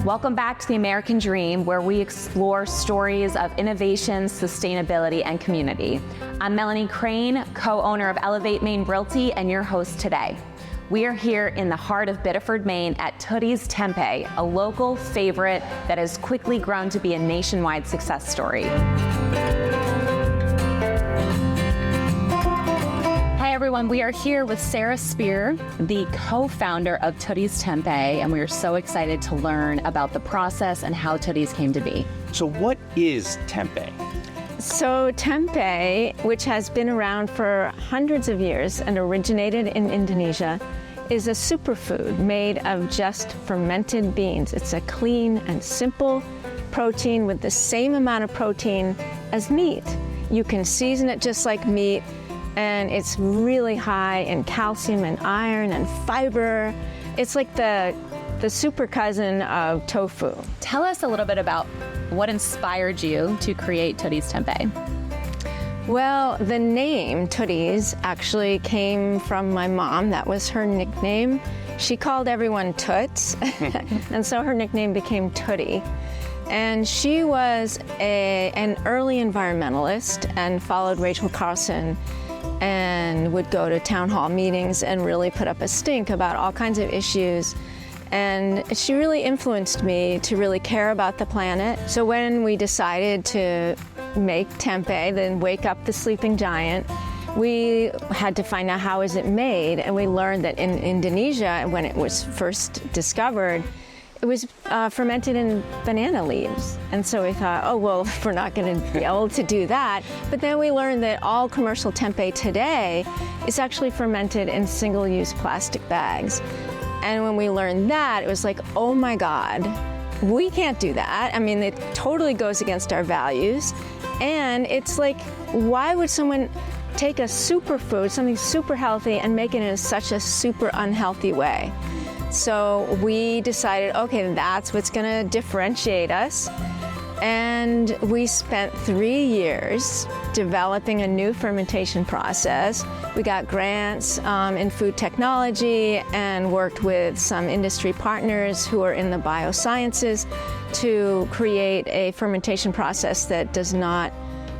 Welcome back to The American Dream, where we explore stories of innovation, sustainability, and community. I'm Melanie Crane, co-owner of Maine Realty, and your host today. We are here in the heart of Biddeford, Maine at Tootie's Tempeh, a local favorite that has quickly grown to be a nationwide success story. Hi everyone, we are here with Sarah Speare, the co-founder of Tootie's Tempeh, and we are so excited to learn about the process and how Tootie's came to be. So what is tempeh? So tempeh, which has been around for hundreds of years and originated in Indonesia, is a superfood made of just fermented beans. It's a clean and simple protein with the same amount of protein as meat. You can season it just like meat, and it's really high in calcium and iron and fiber. It's like the super cousin of tofu. Tell us a little bit about what inspired you to create Tootie's Tempeh. Well, the name Tootie's actually came from my mom. That was her nickname. She called everyone Toots, and so her nickname became Tootie. And she was an early environmentalist and followed Rachel Carson and would go to town hall meetings and really put up a stink about all kinds of issues. And she really influenced me to really care about the planet. So when we decided to make tempeh, then wake up the sleeping giant, we had to find out how is it made. And we learned that in Indonesia, when it was first discovered, it was fermented in banana leaves. And so we thought, oh, well, we're not going to be able to do that. But then we learned that all commercial tempeh today is actually fermented in single-use plastic bags. And when we learned that, it was like, oh my God, we can't do that. I mean, it totally goes against our values. And it's like, why would someone take a superfood, something super healthy, and make it in such a super unhealthy way? So we decided, okay, that's what's gonna differentiate us. And we spent 3 years developing a new fermentation process. We got grants in food technology and worked with some industry partners who are in the biosciences to create a fermentation process that does not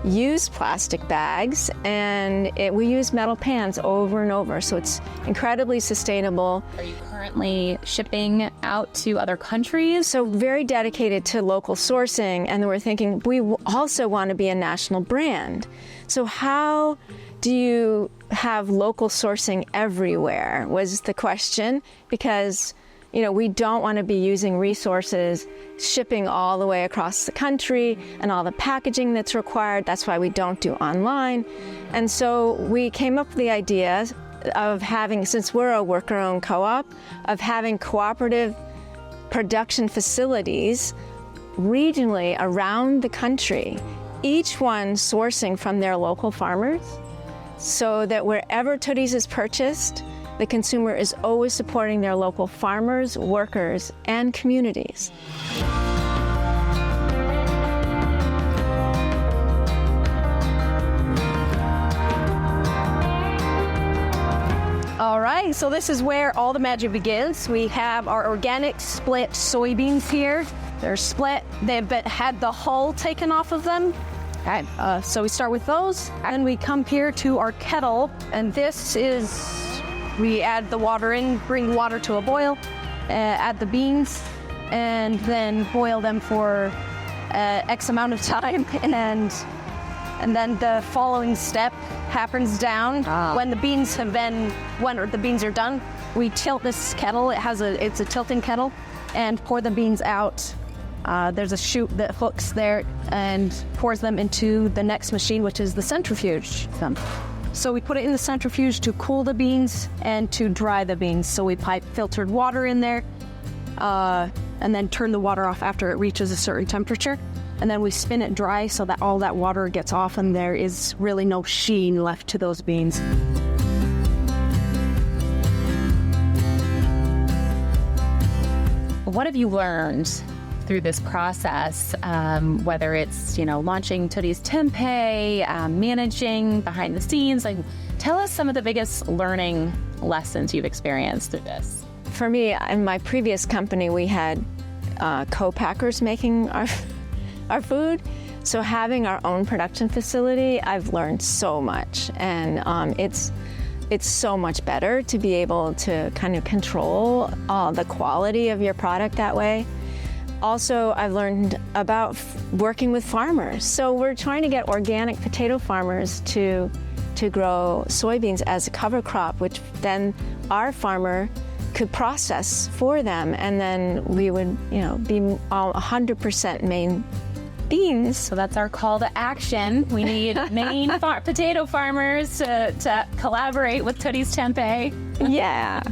use plastic bags, and we use metal pans over and over, so it's incredibly sustainable. Are you currently shipping out to other countries? So very dedicated to local sourcing, and then we're thinking we also want to be a national brand. So how do you have local sourcing everywhere was the question, because we don't want to be using resources, shipping all the way across the country and all the packaging that's required. That's why we don't do online. And so we came up with the idea of having, since we're a worker-owned co-op, of having cooperative production facilities regionally around the country, each one sourcing from their local farmers, so that wherever Tootie's is purchased, the consumer is always supporting their local farmers, workers, and communities. All right, so this is where all the magic begins. We have our organic split soybeans here. They're split. They've had the hull taken off of them. Okay, so we start with those, and we come here to our kettle, and this is, we add the water in, bring the water to a boil, add the beans, and then boil them for X amount of time, and then the following step happens down. When the beans have been, when the beans are done, we tilt this kettle. It's a tilting kettle, and pour the beans out. There's a chute that hooks there and pours them into the next machine, which is the centrifuge. So we put it in the centrifuge to cool the beans and to dry the beans. So we pipe filtered water in there and then turn the water off after it reaches a certain temperature. And then we spin it dry so that all that water gets off and there is really no sheen left to those beans. What have you learned through this process, whether it's, launching Tootie's Tempeh, managing behind the scenes? Tell us some of the biggest learning lessons you've experienced through this. For me, in my previous company, we had co-packers making our food. So having our own production facility, I've learned so much, and it's so much better to be able to kind of control the quality of your product that way. Also, I've learned about working with farmers. So we're trying to get organic potato farmers to grow soybeans as a cover crop, which then our farmer could process for them, and then we would, be all 100% Maine beans. So that's our call to action. We need Maine potato farmers to collaborate with Tootie's Tempeh. Yeah.